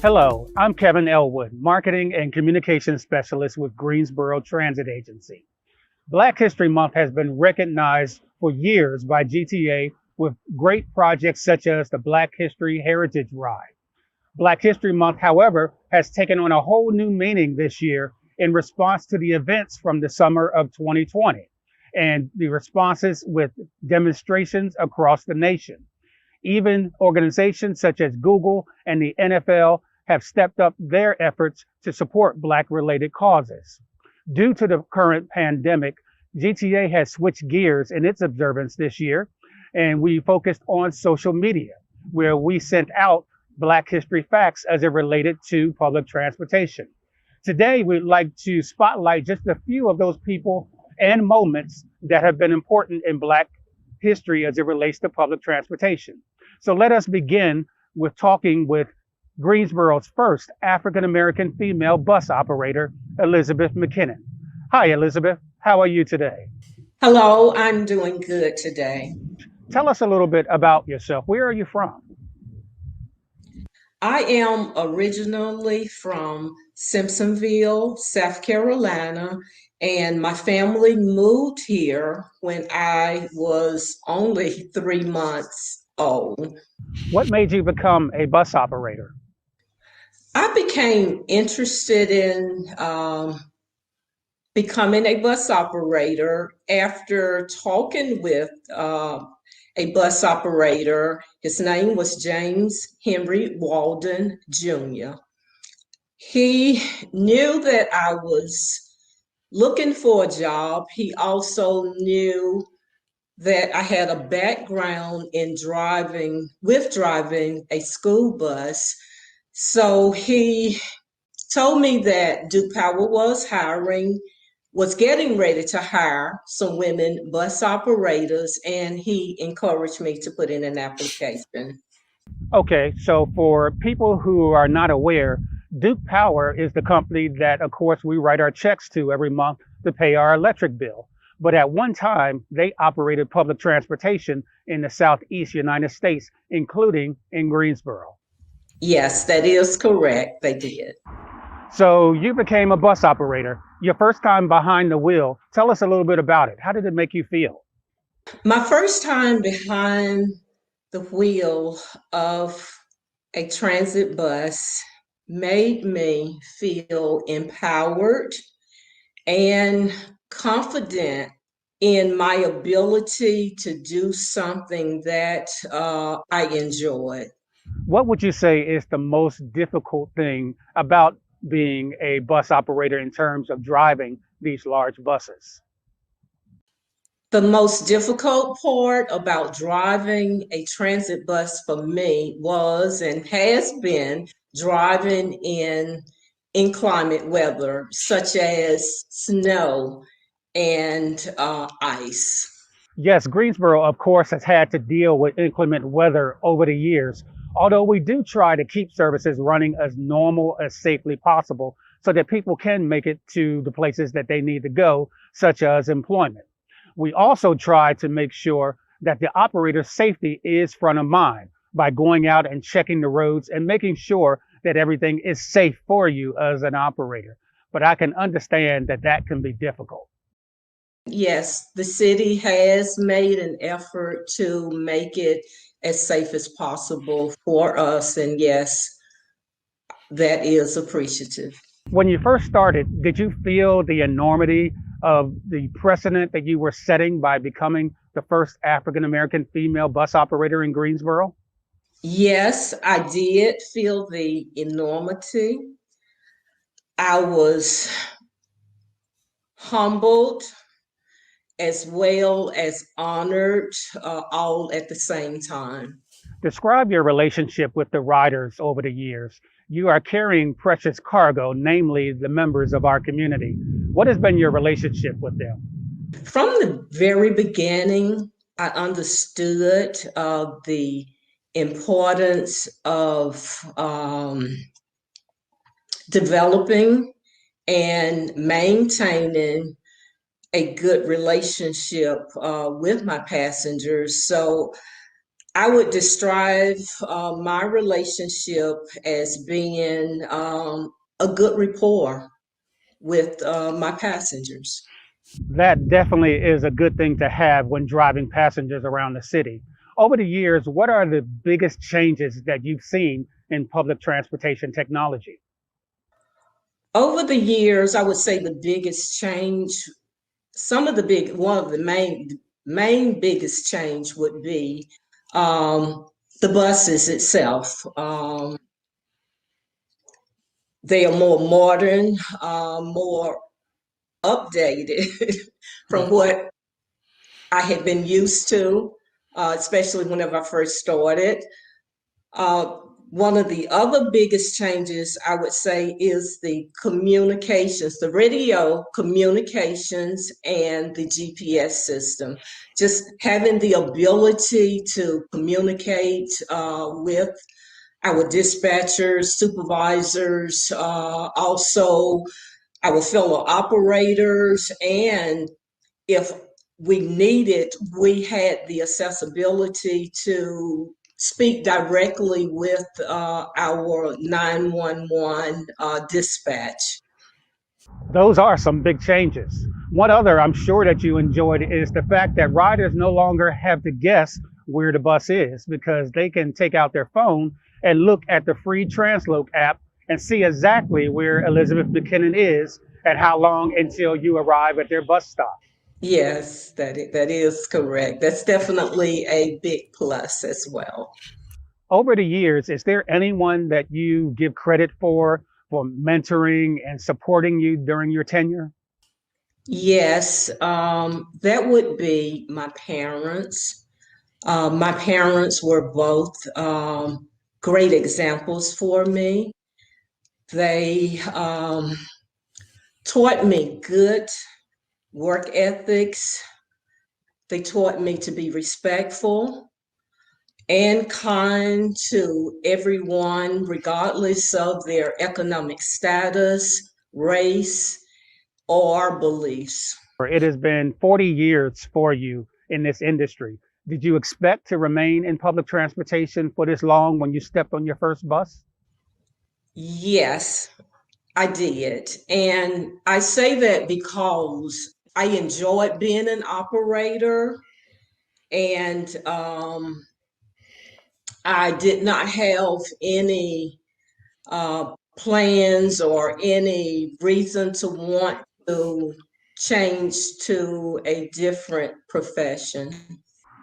Hello, I'm Kevin Elwood, Marketing and Communications Specialist with Greensboro Transit Agency. Black History Month has been recognized for years by GTA with great projects such as the Black History Heritage Ride. Black History Month, however, has taken on a whole new meaning this year in response to the events from the summer of 2020 and the responses with demonstrations across the nation. Even organizations such as Google and the NFL have stepped up their efforts to support Black-related causes. Due to the current pandemic, GTA has switched gears in its observance this year, and we focused on social media, where we sent out Black history facts as it related to public transportation. Today, we'd like to spotlight just a few of those people and moments that have been important in Black history as it relates to public transportation. So let us begin with talking with Greensboro's first African-American female bus operator, Elizabeth McKinnon. Hi, Elizabeth. How are you today? Hello, I'm doing good today. Tell us a little bit about yourself. Where are you from? I am originally from Simpsonville, South Carolina, and my family moved here when I was only 3 months old. What made you become a bus operator? I became interested in becoming a bus operator after talking with a bus operator. His name was James Henry Walden Jr. He knew that I was looking for a job. He also knew that I had a background in driving a school bus. So he told me that Duke Power was getting ready to hire some women bus operators, and he encouraged me to put in an application. Okay, so for people who are not aware, Duke Power is the company that, of course, we write our checks to every month to pay our electric bill. But at one time, they operated public transportation in the Southeast United States, including in Greensboro. Yes, that is correct. They did. So you became a bus operator. Your first time behind the wheel. Tell us a little bit about it. How did it make you feel? My first time behind the wheel of a transit bus made me feel empowered and confident in my ability to do something that I enjoyed. What would you say is the most difficult thing about being a bus operator in terms of driving these large buses? The most difficult part about driving a transit bus for me was and has been driving in inclement weather, such as snow and ice. Yes, Greensboro, of course, has had to deal with inclement weather over the years, although we do try to keep services running as normal as safely possible so that people can make it to the places that they need to go, such as employment. We also try to make sure that the operator's safety is front of mind by going out and checking the roads and making sure that everything is safe for you as an operator. But I can understand that that can be difficult. Yes, the city has made an effort to make it as safe as possible for us. And yes, that is appreciative. When you first started, did you feel the enormity of the precedent that you were setting by becoming the first African American female bus operator in Greensboro? Yes, I did feel the enormity. I was humbled as well as honored, all at the same time. Describe your relationship with the riders over the years. You are carrying precious cargo, namely the members of our community. What has been your relationship with them? From the very beginning, I understood the importance of developing and maintaining a good relationship with my passengers. So I would describe my relationship as being a good rapport with my passengers. That definitely is a good thing to have when driving passengers around the city. Over the years, what are the biggest changes that you've seen in public transportation technology? Over the years, I would say the biggest change, one of the main biggest change would be um, the buses itself. They are more modern, more updated from what I had been used to, especially whenever I first started. Uh, One of the other biggest changes I would say is the communications, the radio communications and the GPS system. Just having the ability to communicate with our dispatchers, supervisors, also our fellow operators, and if we needed, we had the accessibility to speak directly with our 911 dispatch. Those are some big changes. One other I'm sure that you enjoyed is the fact that riders no longer have to guess where the bus is because they can take out their phone and look at the free Transloc app and see exactly where Elizabeth McKinnon is and how long until you arrive at their bus stop. Yes, that is correct. That's definitely a big plus as well. Over the years, is there anyone that you give credit for mentoring and supporting you during your tenure? Yes, that would be my parents. My parents were both great examples for me. They taught me good work ethics. They taught me to be respectful and kind to everyone, regardless of their economic status, race, or beliefs. It has been 40 years for you in this industry. Did you expect to remain in public transportation for this long when you stepped on your first bus? Yes, I did. And I say that because I enjoyed being an operator and I did not have any plans or any reason to want to change to a different profession.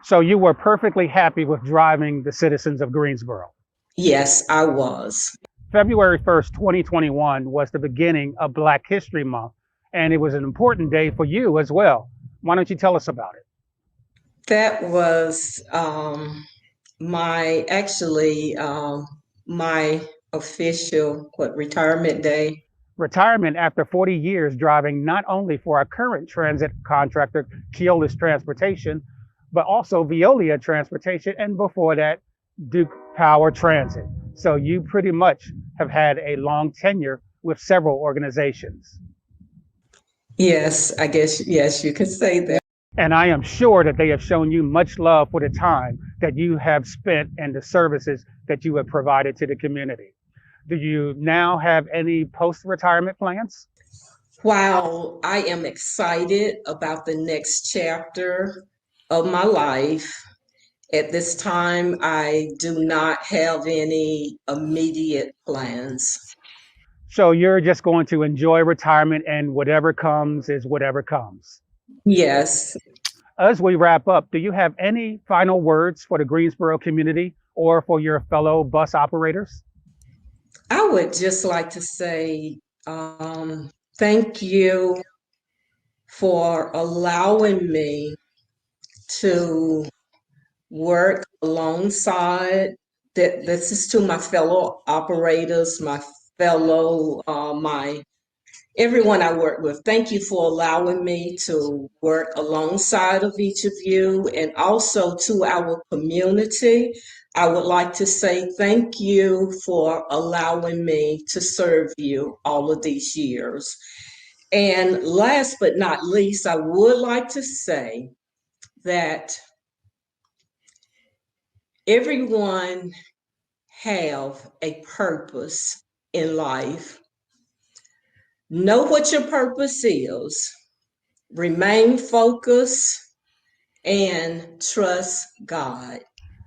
So you were perfectly happy with driving the citizens of Greensboro. Yes, I was. February 1st, 2021 was the beginning of Black History Month, and it was an important day for you as well. Why don't you tell us about it? That was my actually my official retirement day. Retirement after 40 years driving not only for our current transit contractor, Keolis Transportation, but also Veolia Transportation, and before that, Duke Power Transit. So you pretty much have had a long tenure with several organizations. Yes, I guess yes, you could say that. And I am sure that they have shown you much love for the time that you have spent and the services that you have provided to the community. Do you now have any post retirement plans? While I am excited about the next chapter of my life, at this time I do not have any immediate plans. So you're just going to enjoy retirement and whatever comes is whatever comes. Yes, As we wrap up, do you have any final words for the Greensboro community or for your fellow bus operators? I would just like to say thank you for allowing me to work alongside. That this is to my fellow operators, my fellow my everyone I work with. Thank you for allowing me to work alongside of each of you, and also to our community. I would like to say thank you for allowing me to serve you all of these years. And last but not least, I would like to say that Everyone have a purpose in life. Know what your purpose is. Remain focused and trust God.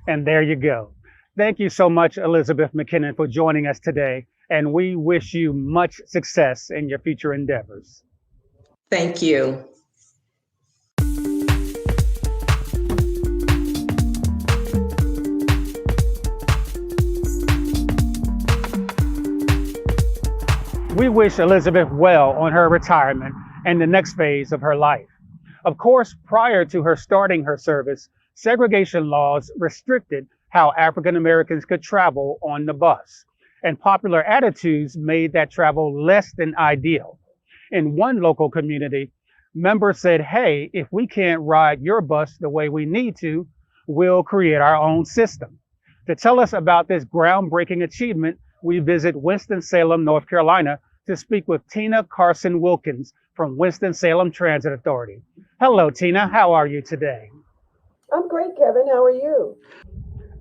And there you go. Thank you so much, Elizabeth McKinnon, for joining us today. And we wish you much success in your future endeavors. Thank you. We wish Elizabeth well on her retirement and the next phase of her life. Of course, prior to her starting her service, segregation laws restricted how African Americans could travel on the bus, and popular attitudes made that travel less than ideal. In one local community, members said, "Hey, if we can't ride your bus the way we need to, we'll create our own system." To tell us about this groundbreaking achievement, we visit Winston-Salem, North Carolina, to speak with Tina Carson Wilkins from Winston-Salem Transit Authority. Hello, Tina. How are you today? I'm great, Kevin. How are you?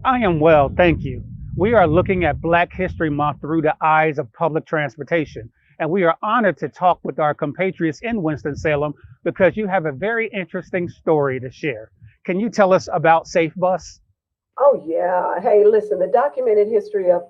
I am well, thank you. We are looking at Black History Month through the eyes of public transportation, and we are honored to talk with our compatriots in Winston-Salem because you have a very interesting story to share. Can you tell us about Safe Bus? Oh, yeah. Hey, listen, the documented history of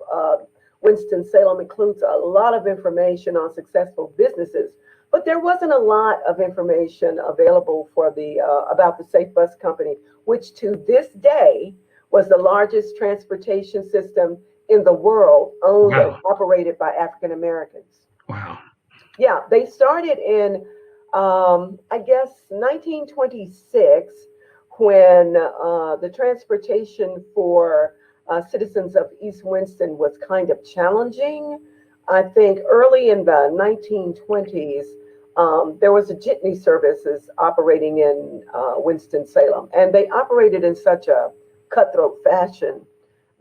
Winston-Salem includes a lot of information on successful businesses, but there wasn't a lot of information available for the about the Safe Bus Company, which to this day was the largest transportation system in the world, owned and Wow. operated by African Americans. Wow. Yeah, they started in, I guess, 1926 when the transportation for citizens of East Winston was kind of challenging. I think early in the 1920s, there was a jitney services operating in Winston-Salem, and they operated in such a cutthroat fashion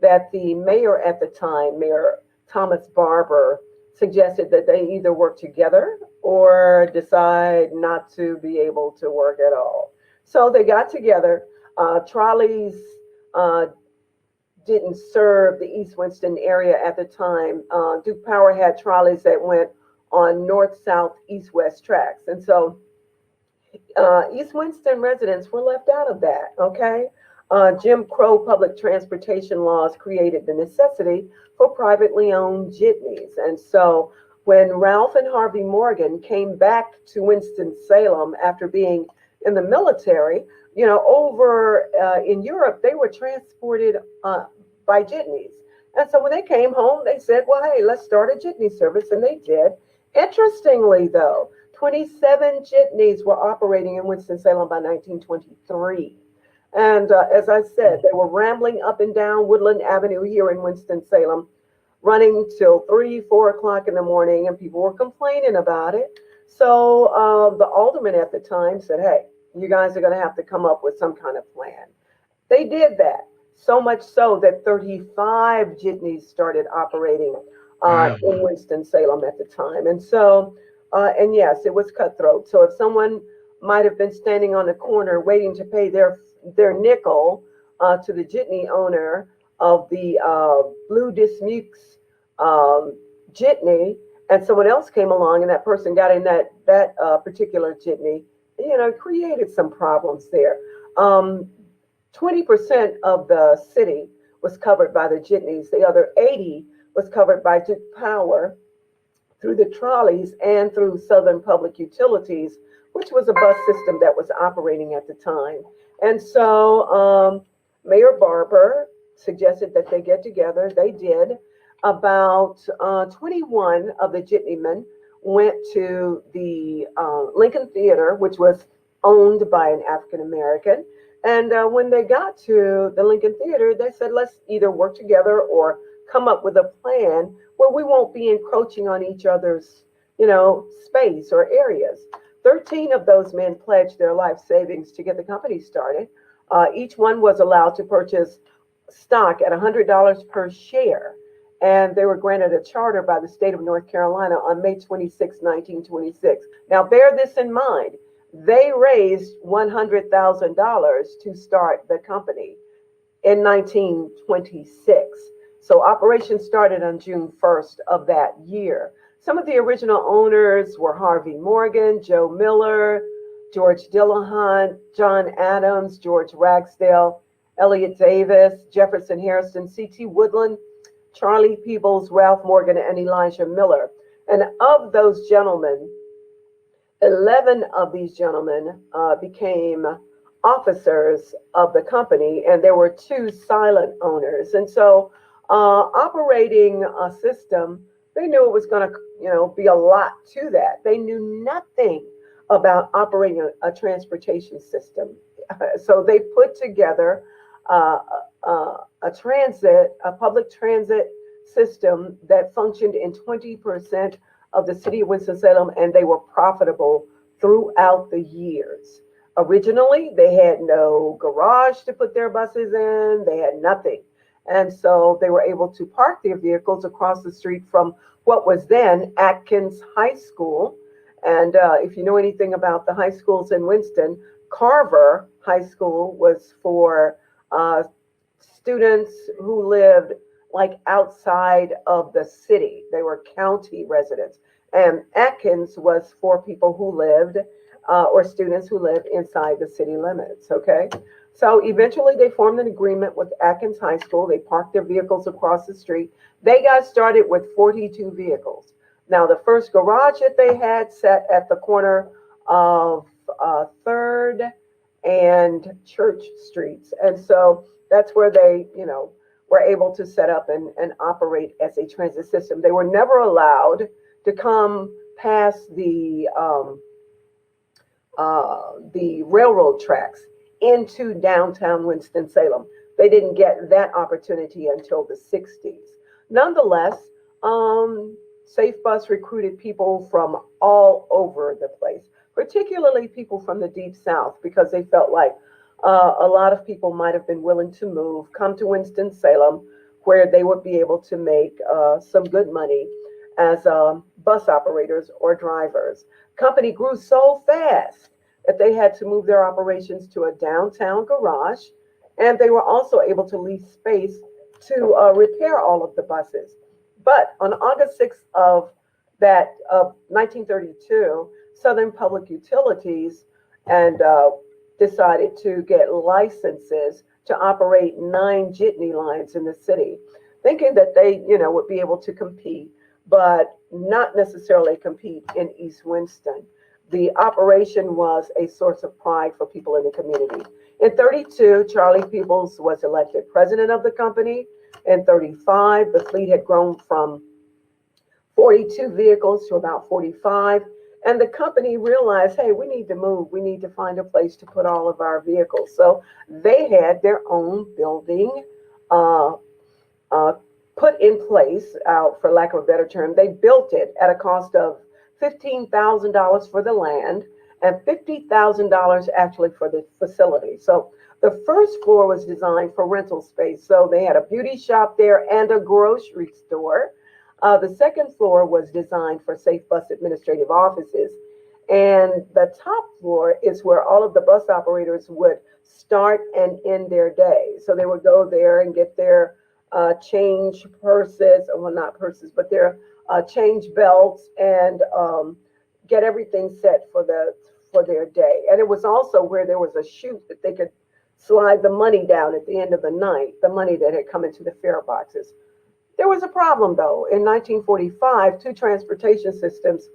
that the mayor at the time, Mayor Thomas Barber, suggested that they either work together or decide not to be able to work at all. So they got together. Trolleys didn't serve the East Winston area at the time. Duke Power had trolleys that went on north, south, east, west tracks. And so East Winston residents were left out of that, okay? Jim Crow public transportation laws created the necessity for privately owned jitneys. And so when Ralph and Harvey Morgan came back to Winston-Salem after being in the military, over in Europe, they were transported by jitneys. And so when they came home, they said, well, hey, let's start a jitney service. And they did. Interestingly, though, 27 jitneys were operating in Winston-Salem by 1923. And as I said, they were rambling up and down Woodland Avenue here in Winston-Salem, running till 3, 4 o'clock in the morning, and people were complaining about it. So the alderman at the time said, hey, you guys are going to have to come up with some kind of plan. They did that, so much so that 35 jitneys started operating in Winston-Salem at the time. And so, and yes, it was cutthroat. So if someone might have been standing on the corner waiting to pay their nickel to the jitney owner of the Blue Dismukes jitney, and someone else came along and that person got in that particular jitney, created some problems there. 20% of the city was covered by the jitneys. The other 80 was covered by Duke Power through the trolleys and through Southern Public Utilities, which was a bus system that was operating at the time. And so Mayor Barber suggested that they get together. They did. About 21 of the jitneymen went to the Lincoln Theater, which was owned by an African American. And when they got to the Lincoln Theater, they said, let's either work together or come up with a plan where we won't be encroaching on each other's, space or areas. 13 of those men pledged their life savings to get the company started. Each one was allowed to purchase stock at $100 per share. And they were granted a charter by the state of North Carolina on May 26, 1926. Now, bear this in mind. They raised $100,000 to start the company. in 1926. So operations started on June 1st of that year. Some of the original owners were Harvey Morgan, Joe Miller, George Dillahunt, John Adams, George Ragsdale, Elliott Davis, Jefferson Harrison, C.T. Woodland, Charlie Peebles, Ralph Morgan, and Elijah Miller. And of those gentlemen, 11 of these gentlemen became officers of the company, and there were 2 silent owners. And so, operating a system, they knew it was going to, be a lot to that. They knew nothing about operating a transportation system. So they put together a public transit system that functioned in 20% of the city of Winston-Salem, and they were profitable throughout the years. Originally, they had no garage to put their buses in, they had nothing. And so they were able to park their vehicles across the street from what was then Atkins High School. And if you know anything about the high schools in Winston, Carver High School was for students who lived like outside of the city. They were county residents. And Atkins was for people who lived or students who lived inside the city limits, okay? So eventually they formed an agreement with Atkins High School. They parked their vehicles across the street. They got started with 42 vehicles. Now, the first garage that they had sat at the corner of 3rd and Church Streets. And so that's where they, were able to set up and operate as a transit system. They were never allowed to come past the railroad tracks into downtown Winston-Salem. They didn't get that opportunity until the 60s. Nonetheless, Safe Bus recruited people from all over the place, particularly people from the Deep South, because they felt like a lot of people might have been willing to move, come to Winston-Salem, where they would be able to make some good money as bus operators or drivers. Company grew so fast that they had to move their operations to a downtown garage, and they were also able to lease space to repair all of the buses. But on August 6th of 1932, Southern Public Utilities and decided to get licenses to operate 9 jitney lines in the city, thinking that they, would be able to compete, but not necessarily compete in East Winston. The operation was a source of pride for people in the community. In 32, Charlie Peebles was elected president of the company. In 35, the fleet had grown from 42 vehicles to about 45. And the company realized, hey, we need to move. We need to find a place to put all of our vehicles. So they had their own building put in place, for lack of a better term. They built it at a cost of $15,000 for the land and $50,000 actually for the facility. So the first floor was designed for rental space. So they had a beauty shop there and a grocery store. The second floor was designed for Safe Bus administrative offices. And the top floor is where all of the bus operators would start and end their day. So they would go there and get their change purses, well, not purses, but their change belts and get everything set for their day. And it was also where there was a chute that they could slide the money down at the end of the night, the money that had come into the fare boxes. There was a problem, though. In 1945, 2 transportation systems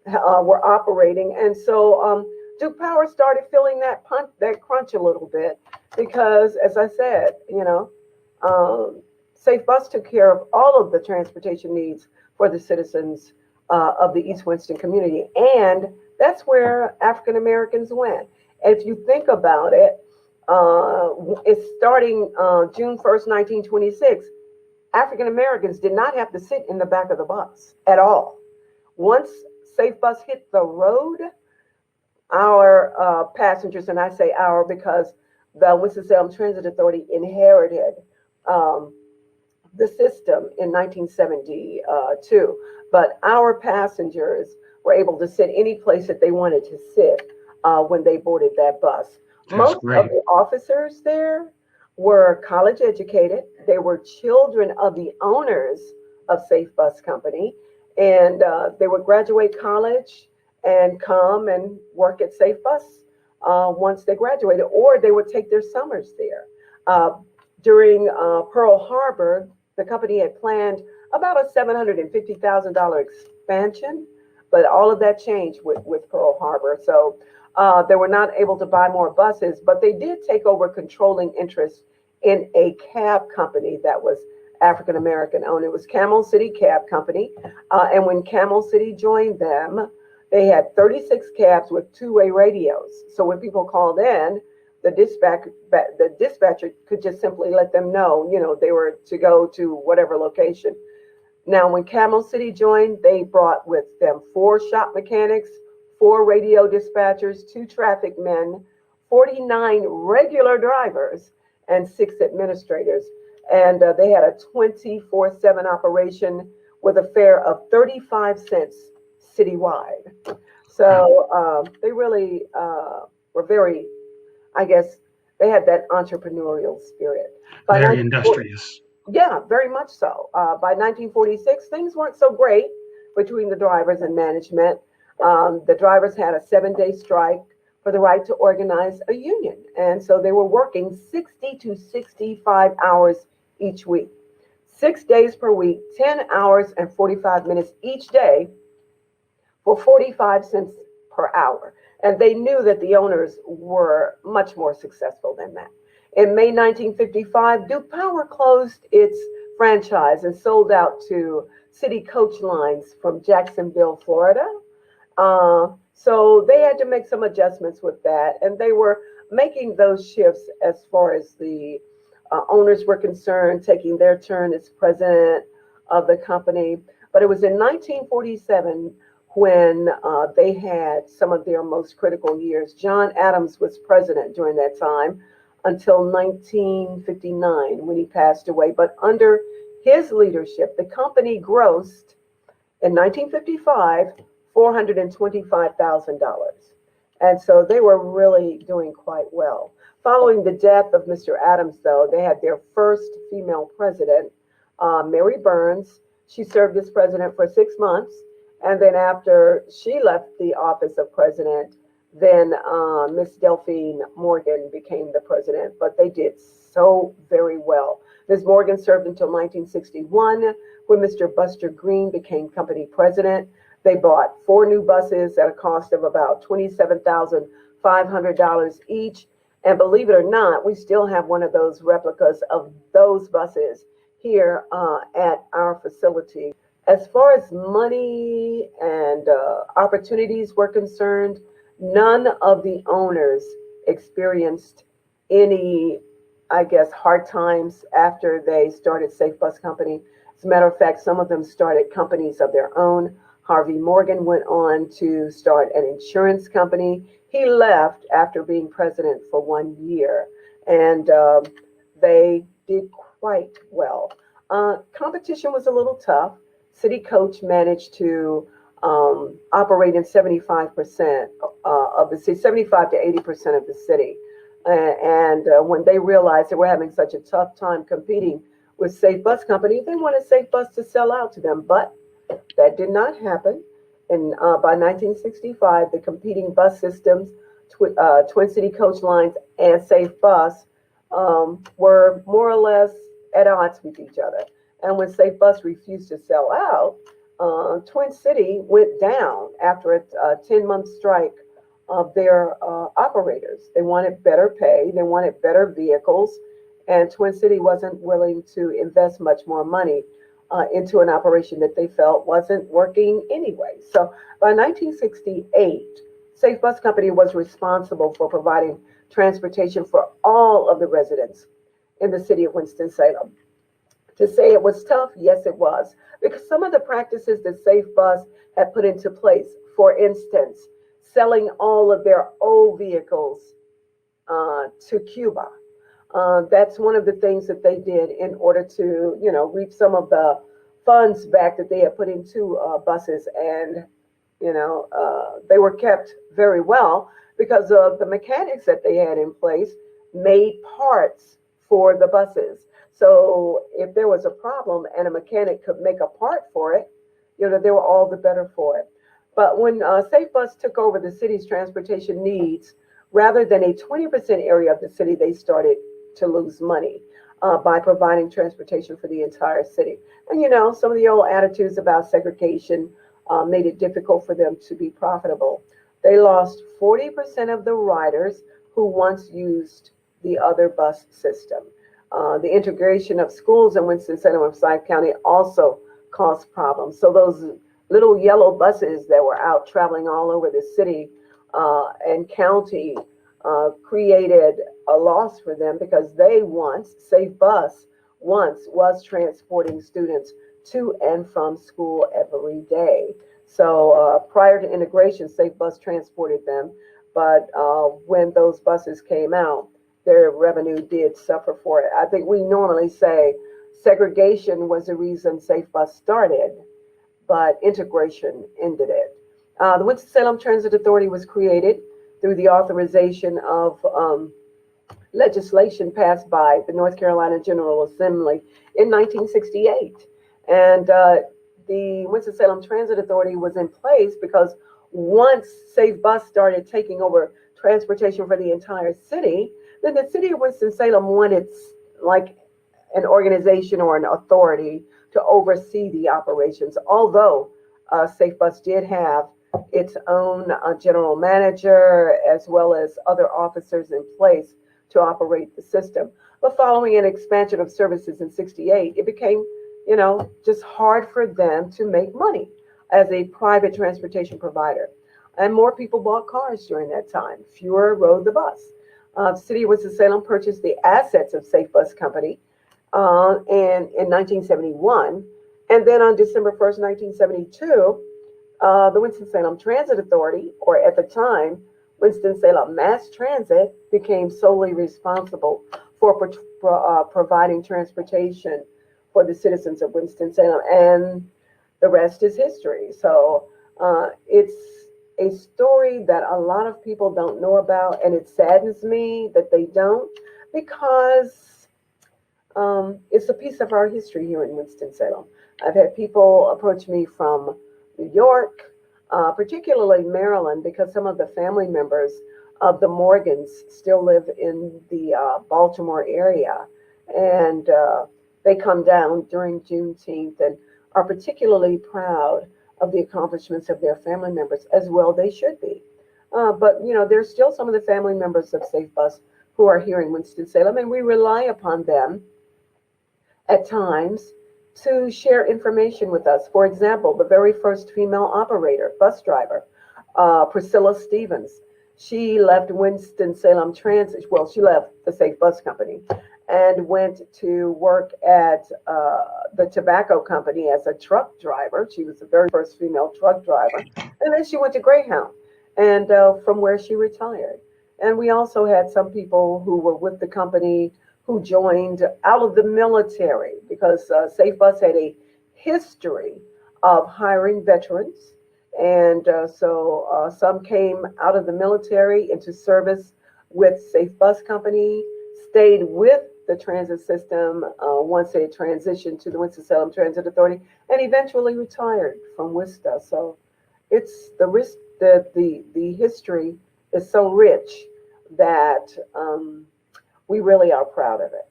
were operating, and so Duke Power started feeling that crunch a little bit because, as I said, Safe Bus took care of all of the transportation needs for the citizens of the East Winston community, and that's where African Americans went. If you think about it, it's starting June 1st, 1926. African Americans did not have to sit in the back of the bus at all. Once Safe Bus hit the road, our passengers, and I say our because the Winston-Salem Transit Authority inherited the system in 1972, but our passengers were able to sit any place that they wanted to sit when they boarded that bus. That's Most great. of the officers there were college educated. They were children of the owners of Safe Bus Company, and they would graduate college and come and work at Safe Bus once they graduated, or they would take their summers there. Uh, During Pearl Harbor, the company had planned about a $750,000 expansion, but all of that changed with Pearl Harbor. So they were not able to buy more buses, but they did take over controlling interest in a cab company that was African American owned. It was Camel City Cab Company. And when Camel City joined them, they had 36 cabs with two-way radios. So when people called in, the dispatcher could just simply let them know, they were to go to whatever location. Now, when Camel City joined, they brought with them 4 shop mechanics, 4 radio dispatchers, 2 traffic men, 49 regular drivers, and 6 administrators. And they had a 24/7 operation with a fare of 35 cents citywide. So they really were very, I guess, they had that entrepreneurial spirit. By Very 1940 industrious. Yeah, very much so. By 1946, things weren't so great between the drivers and management. The drivers had a 7-day strike for the right to organize a union. And so they were working 60 to 65 hours each week, 6 days per week, 10 hours and 45 minutes each day for 45 cents per hour. And they knew that the owners were much more successful than that. In May 1955, Duke Power closed its franchise and sold out to city coach lines from Jacksonville, Florida. So they had to make some adjustments with that, and they were making those shifts as far as the owners were concerned, taking their turn as president of the company. But it was in 1947 when they had some of their most critical years. John Adams was president during that time until 1959 when he passed away. But under his leadership, the company grossed in 1955 $425,000. And so they were really doing quite well. Following the death of Mr. Adams, though, they had their first female president, Mary Burns. She served as president for 6 months. And then after she left the office of president, then Miss Delphine Morgan became the president. But they did so very well. Ms. Morgan served until 1961 when Mr. Buster Green became company president. They bought 4 new buses at a cost of about $27,500 each. And believe it or not, we still have one of those replicas of those buses here at our facility. As far as money and opportunities were concerned, none of the owners experienced any, I guess, hard times after they started Safe Bus Company. As a matter of fact, some of them started companies of their own. Harvey Morgan went on to start an insurance company. He left after being president for 1 year, and they did quite well. Competition was a little tough. City Coach managed to operate in 75% of the city, 75 to 80% of the city. And when they realized they were having such a tough time competing with Safe Bus Company, they wanted Safe Bus to sell out to them, but that did not happen. And by 1965, the competing bus systems, Twin City Coach Lines and Safe Bus, were more or less at odds with each other. And when Safe Bus refused to sell out, Twin City went down after a 10-month strike of their operators. They wanted better pay, they wanted better vehicles, and Twin City wasn't willing to invest much more money into an operation that they felt wasn't working anyway. So by 1968, Safe Bus Company was responsible for providing transportation for all of the residents in the city of Winston-Salem. To say it was tough, yes, it was, because some of the practices that Safe Bus had put into place, for instance, selling all of their old vehicles to Cuba. That's one of the things that they did in order to, reap some of the funds back that they had put into buses. And, they were kept very well because of the mechanics that they had in place made parts for the buses. So if there was a problem and a mechanic could make a part for it, they were all the better for it. But when Safe Bus took over the city's transportation needs, rather than a 20% area of the city, they started to lose money by providing transportation for the entire city. And some of the old attitudes about segregation made it difficult for them to be profitable. They lost 40% of the riders who once used the other bus system. The integration of schools in Winston-Salem and Forsyth County also caused problems. So those little yellow buses that were out traveling all over the city and county created a loss for them because Safe Bus once was transporting students to and from school every day. So prior to integration, Safe Bus transported them, but when those buses came out, their revenue did suffer for it. I think we normally say segregation was the reason Safe Bus started, but integration ended it. The Winston-Salem Transit Authority was created through the authorization of legislation passed by the North Carolina General Assembly in 1968. And the Winston-Salem Transit Authority was in place because once Safe Bus started taking over transportation for the entire city, then the city of Winston-Salem wanted like an organization or an authority to oversee the operations. Although Safe Bus did have its own general manager as well as other officers in place to operate the system. But following an expansion of services in 68, it became, just hard for them to make money as a private transportation provider. And more people bought cars during that time. Fewer rode the bus. The city of Winston-Salem purchased the assets of Safe Bus Company in 1971. And then on December 1st, 1972, the Winston-Salem Transit Authority, or at the time, Winston-Salem Mass Transit, became solely responsible for providing transportation for the citizens of Winston-Salem. And the rest is history. So it's a story that a lot of people don't know about, and it saddens me that they don't, because it's a piece of our history here in Winston-Salem. I've had people approach me from New York, particularly Maryland, because some of the family members of the Morgans still live in the Baltimore area, and they come down during Juneteenth and are particularly proud of the accomplishments of their family members, as well they should be. But there's still some of the family members of Safe Bus who are here in Winston-Salem, and we rely upon them at times to share information with us. For example, the very first female operator, bus driver, Priscilla Stevens, she left Winston-Salem Transit. Well, she left the Safe Bus Company and went to work at the tobacco company as a truck driver. She was the very first female truck driver. And then she went to Greyhound, and from where she retired. And we also had some people who were with the company who joined out of the military, because Safe Bus had a history of hiring veterans. And so some came out of the military into service with Safe Bus Company, stayed with the transit system once they transitioned to the Winston-Salem Transit Authority, and eventually retired from WISTA. So it's the history is so rich that we really are proud of it.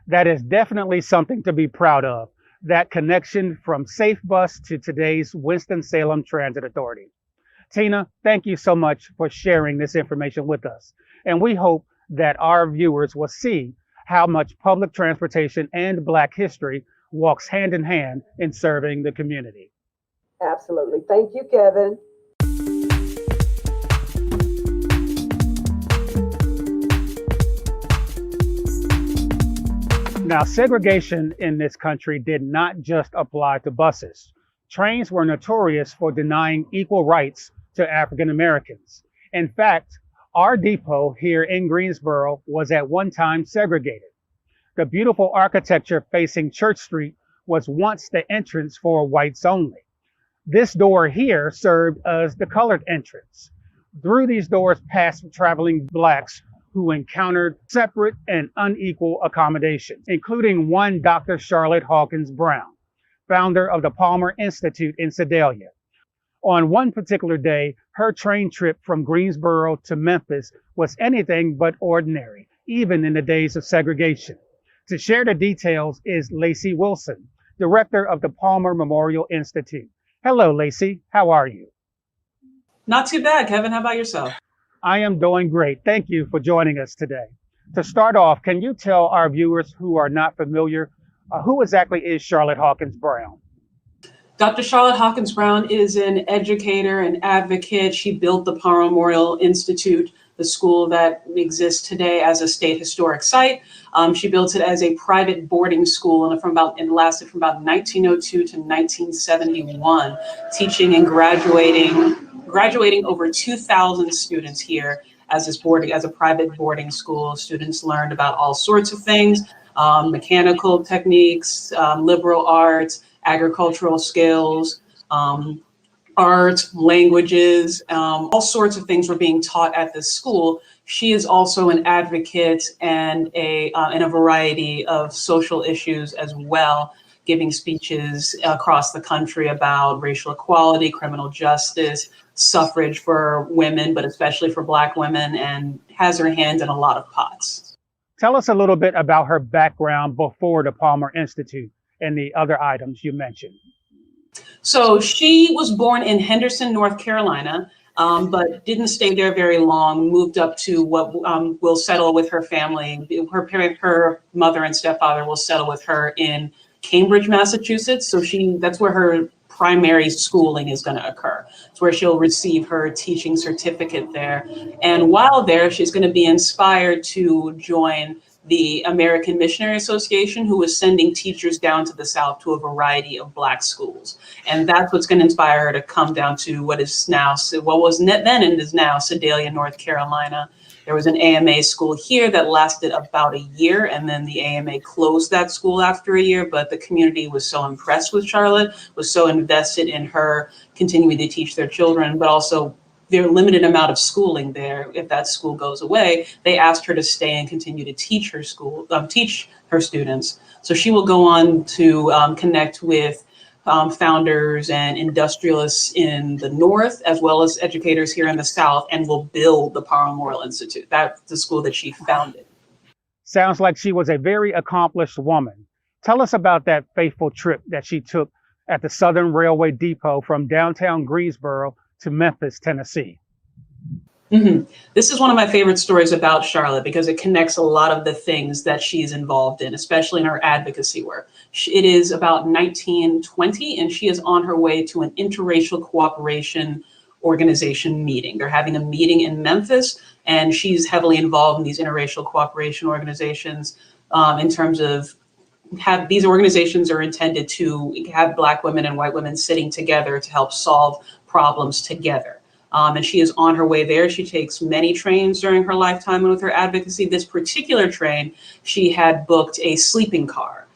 That is definitely something to be proud of. That connection from Safe Bus to today's Winston-Salem Transit Authority. Tina, thank you so much for sharing this information with us. And we hope that our viewers will see how much public transportation and Black history walks hand in hand in serving the community. Absolutely. Thank you, Kevin. Now, segregation in this country did not just apply to buses. Trains were notorious for denying equal rights to African Americans. In fact, our depot here in Greensboro was at one time segregated. The beautiful architecture facing Church Street was once the entrance for whites only. This door here served as the colored entrance. Through these doors passed traveling Blacks who encountered separate and unequal accommodations, including one Dr. Charlotte Hawkins Brown, founder of the Palmer Institute in Sedalia. On one particular day, her train trip from Greensboro to Memphis was anything but ordinary, even in the days of segregation. To share the details is Lacey Wilson, director of the Palmer Memorial Institute. Hello, Lacey. How are you? Not too bad, Kevin. How about yourself? I am doing great. Thank you for joining us today. To start off, can you tell our viewers who are not familiar, who exactly is Charlotte Hawkins Brown? Dr. Charlotte Hawkins Brown is an educator and advocate. She built the Palmer Memorial Institute, the school that exists today as a state historic site. She built it as a private boarding school and lasted from about 1902 to 1971, teaching and graduating over 2,000 students here as a private boarding school. Students learned about all sorts of things, mechanical techniques, liberal arts, agricultural skills, art, languages, all sorts of things were being taught at this school. She is also an advocate and in a variety of social issues as well, giving speeches across the country about racial equality, criminal justice, suffrage for women, but especially for Black women, and has her hand in a lot of pots. Tell us a little bit about her background before the Palmer Institute and the other items you mentioned. So she was born in Henderson, North Carolina, but didn't stay there very long, moved up to what will settle with her family. Her mother and stepfather will settle with her in Cambridge, Massachusetts. So that's where her primary schooling is going to occur. It's where she'll receive her teaching certificate there. And while there, she's going to be inspired to join the American Missionary Association, who was sending teachers down to the South to a variety of Black schools. And that's what's going to inspire her to come down to what was then and is now Sedalia, North Carolina. There was an AMA school here that lasted about a year, and then the AMA closed that school after a year, but the community was so impressed with Charlotte, was so invested in her continuing to teach their children, but also their limited amount of schooling there. If that school goes away, they asked her to stay and continue to teach her students. So she will go on to connect with founders and industrialists in the North, as well as educators here in the South, and will build the Palmer Memorial Institute. That's the school that she founded. Sounds like she was a very accomplished woman. Tell us about that fateful trip that she took at the Southern Railway Depot from downtown Greensboro to Memphis, Tennessee. Mm-hmm. This is one of my favorite stories about Charlotte because it connects a lot of the things that she's involved in, especially in her advocacy work. It is about 1920, and she is on her way to an interracial cooperation organization meeting. They're having a meeting in Memphis, and she's heavily involved in these interracial cooperation organizations in terms of these organizations are intended to have Black women and white women sitting together to help solve problems together. And she is on her way there. She takes many trains during her lifetime and with her advocacy. This particular train, she had booked a sleeping car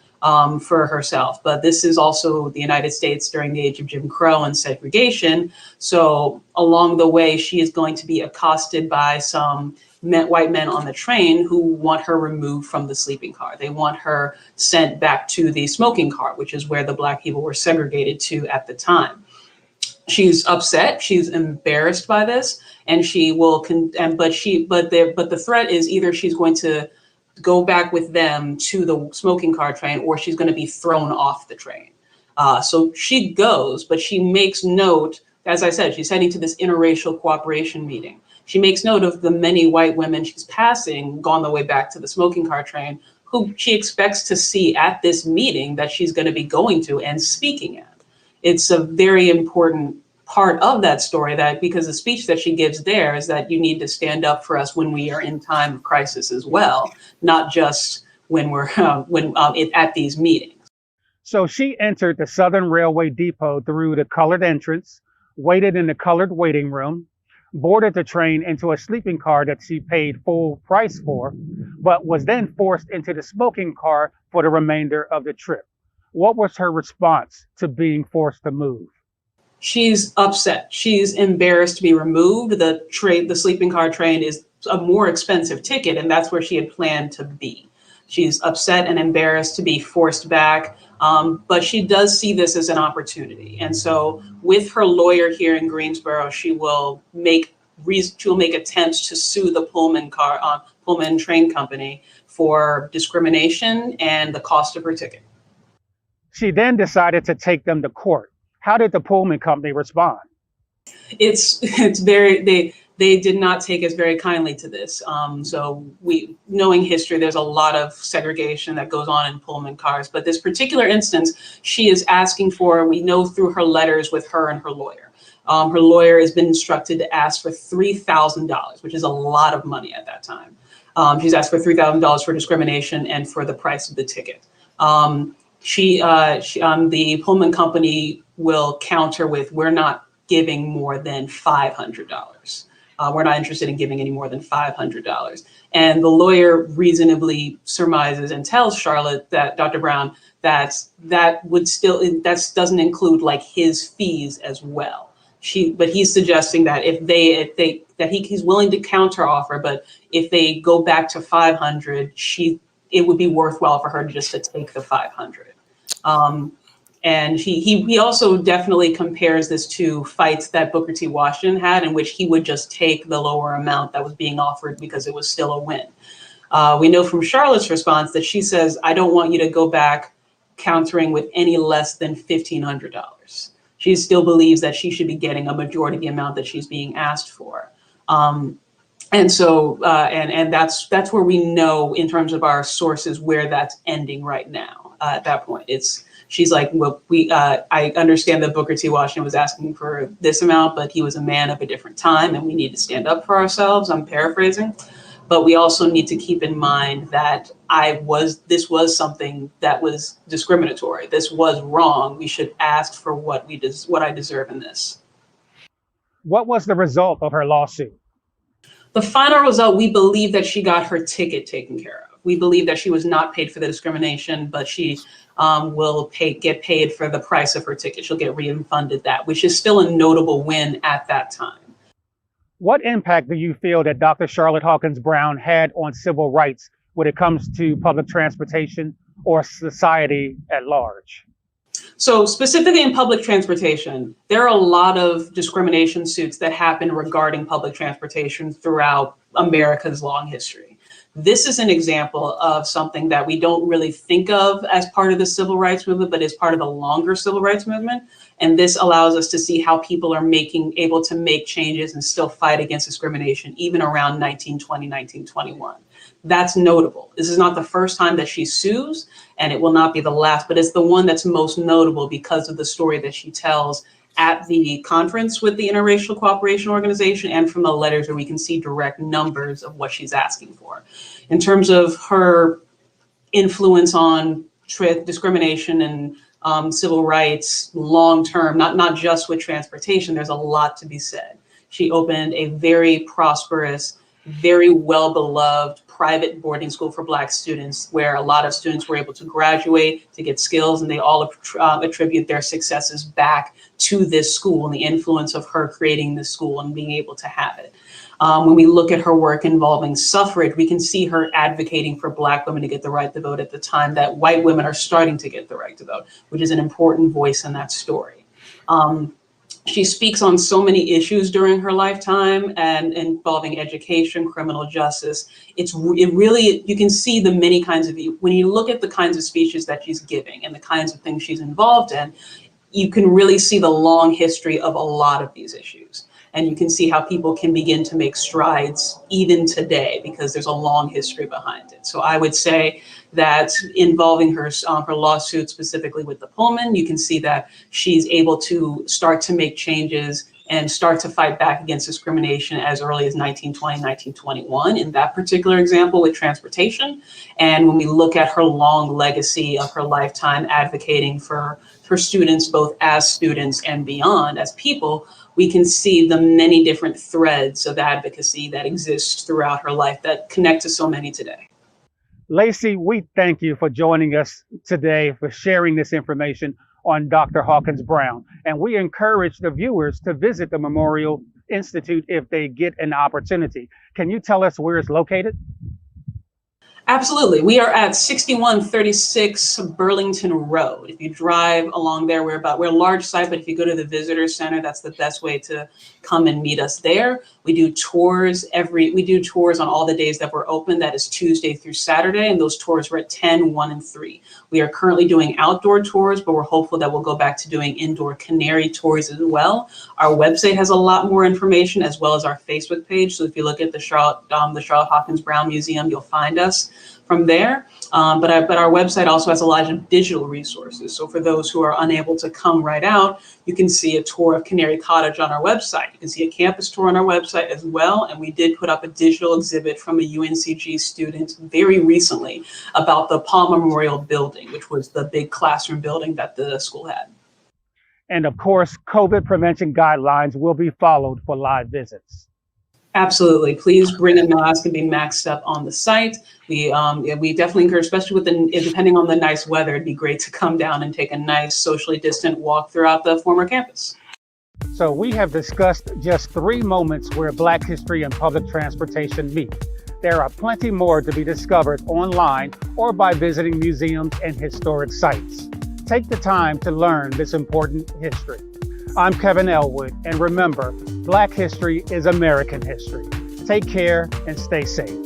for herself. But this is also the United States during the age of Jim Crow and segregation. So along the way, she is going to be accosted by some white men on the train who want her removed from the sleeping car. They want her sent back to the smoking car, which is where the Black people were segregated to at the time. She's upset. She's embarrassed by this, and she will. But the threat is either she's going to go back with them to the smoking car train, or she's going to be thrown off the train. So she goes, but she makes note. As I said, she's heading to this interracial cooperation meeting. She makes note of the many white women she's passing on the way back to the smoking car train, who she expects to see at this meeting that she's going to be going to and speaking at. It's a very important part of that story, that because the speech that she gives there is that you need to stand up for us when we are in time of crisis as well, not just when we're at these meetings. So she entered the Southern Railway Depot through the colored entrance, waited in the colored waiting room, boarded the train into a sleeping car that she paid full price for, but was then forced into the smoking car for the remainder of the trip. What was her response to being forced to move? She's upset. She's embarrassed to be removed. The sleeping car train is a more expensive ticket, and that's where she had planned to be. She's upset and embarrassed to be forced back, but she does see this as an opportunity. And so with her lawyer here in Greensboro, she'll make attempts to sue the Pullman train company for discrimination and the cost of her ticket. She then decided to take them to court. How did the Pullman company respond? It's very, they did not take us very kindly to this. So knowing history, there's a lot of segregation that goes on in Pullman cars. But this particular instance, she is asking for, we know through her letters with her and her lawyer. Her lawyer has been instructed to ask for $3,000, which is a lot of money at that time. She's asked for $3,000 for discrimination and for the price of the ticket. The Pullman company will counter with, we're not giving more than $500. We're not interested in giving any more than $500. And the lawyer reasonably surmises and tells Charlotte, that Dr. Brown, that doesn't include like his fees as well. But he's suggesting that he's willing to counter offer, but if they go back to 500, it would be worthwhile for her just to take the 500. And he also definitely compares this to fights that Booker T. Washington had, in which he would just take the lower amount that was being offered because it was still a win. We know from Charlotte's response that she says, I don't want you to go back countering with any less than $1,500. She still believes that she should be getting a majority of the amount that she's being asked for. And so, and that's where we know in terms of our sources where that's ending right now. At that point, she's like, well, I understand that Booker T. Washington was asking for this amount, but he was a man of a different time, and we need to stand up for ourselves. I'm paraphrasing, but we also need to keep in mind that this was something that was discriminatory. This was wrong. We should ask for what I deserve in this. What was the result of her lawsuit? The final result, we believe that she got her ticket taken care of. We believe that she was not paid for the discrimination, but she will get paid for the price of her ticket. She'll get refunded that, which is still a notable win at that time. What impact do you feel that Dr. Charlotte Hawkins Brown had on civil rights when it comes to public transportation or society at large? So specifically in public transportation, there are a lot of discrimination suits that happen regarding public transportation throughout America's long history. This is an example of something that we don't really think of as part of the civil rights movement, but is part of the longer civil rights movement. And this allows us to see how people are able to make changes and still fight against discrimination, even around 1920, 1921. That's notable. This is not the first time that she sues, and it will not be the last, but it's the one that's most notable because of the story that she tells at the conference with the Interracial Cooperation Organization, and from the letters where we can see direct numbers of what she's asking for. In terms of her influence on discrimination and civil rights long-term, not just with transportation, there's a lot to be said. She opened a very prosperous, very well-beloved private boarding school for Black students, where a lot of students were able to graduate, to get skills, and they all attribute their successes back to this school and the influence of her creating this school and being able to have it. When we look at her work involving suffrage, we can see her advocating for Black women to get the right to vote at the time that white women are starting to get the right to vote, which is an important voice in that story. She speaks on so many issues during her lifetime and involving education, criminal justice. It really, you can see the many kinds of, when you look at the kinds of speeches that she's giving and the kinds of things she's involved in, you can really see the long history of a lot of these issues. And you can see how people can begin to make strides even today because there's a long history behind it. So I would say that involving her lawsuit specifically with the Pullman, you can see that she's able to start to make changes and start to fight back against discrimination as early as 1920, 1921 in that particular example with transportation. And when we look at her long legacy of her lifetime advocating for students, both as students and beyond as people, we can see the many different threads of advocacy that exist throughout her life that connect to so many today. Lacey, we thank you for joining us today, for sharing this information on Dr. Hawkins Brown. And we encourage the viewers to visit the memorial Institute if they get an opportunity. Can you tell us where it's located? Absolutely. We are at 6136 Burlington Road. If you drive along there, we're a large site, but if you go to the visitor center, that's the best way to come and meet us there. We do tours on all the days that we're open. That is Tuesday through Saturday, and those tours are at 10, 1, and 3. We are currently doing outdoor tours, but we're hopeful that we'll go back to doing indoor canary tours as well. Our website has a lot more information, as well as our Facebook page. So if you look at the Charlotte Hawkins Brown Museum, you'll find us from there. But our website also has a lot of digital resources. So for those who are unable to come right out, you can see a tour of Canary Cottage on our website. You can see a campus tour on our website as well. And we did put up a digital exhibit from a UNCG student very recently about the Palmer Memorial Building, which was the big classroom building that the school had. And of course, COVID prevention guidelines will be followed for live visits. Absolutely. Please bring a mask and be maxed up on the site. We definitely encourage, especially depending on the nice weather, it'd be great to come down and take a nice socially distant walk throughout the former campus. So we have discussed just 3 moments where Black history and public transportation meet. There are plenty more to be discovered online or by visiting museums and historic sites. Take the time to learn this important history. I'm Kevin Elwood, and remember, Black history is American history. Take care and stay safe.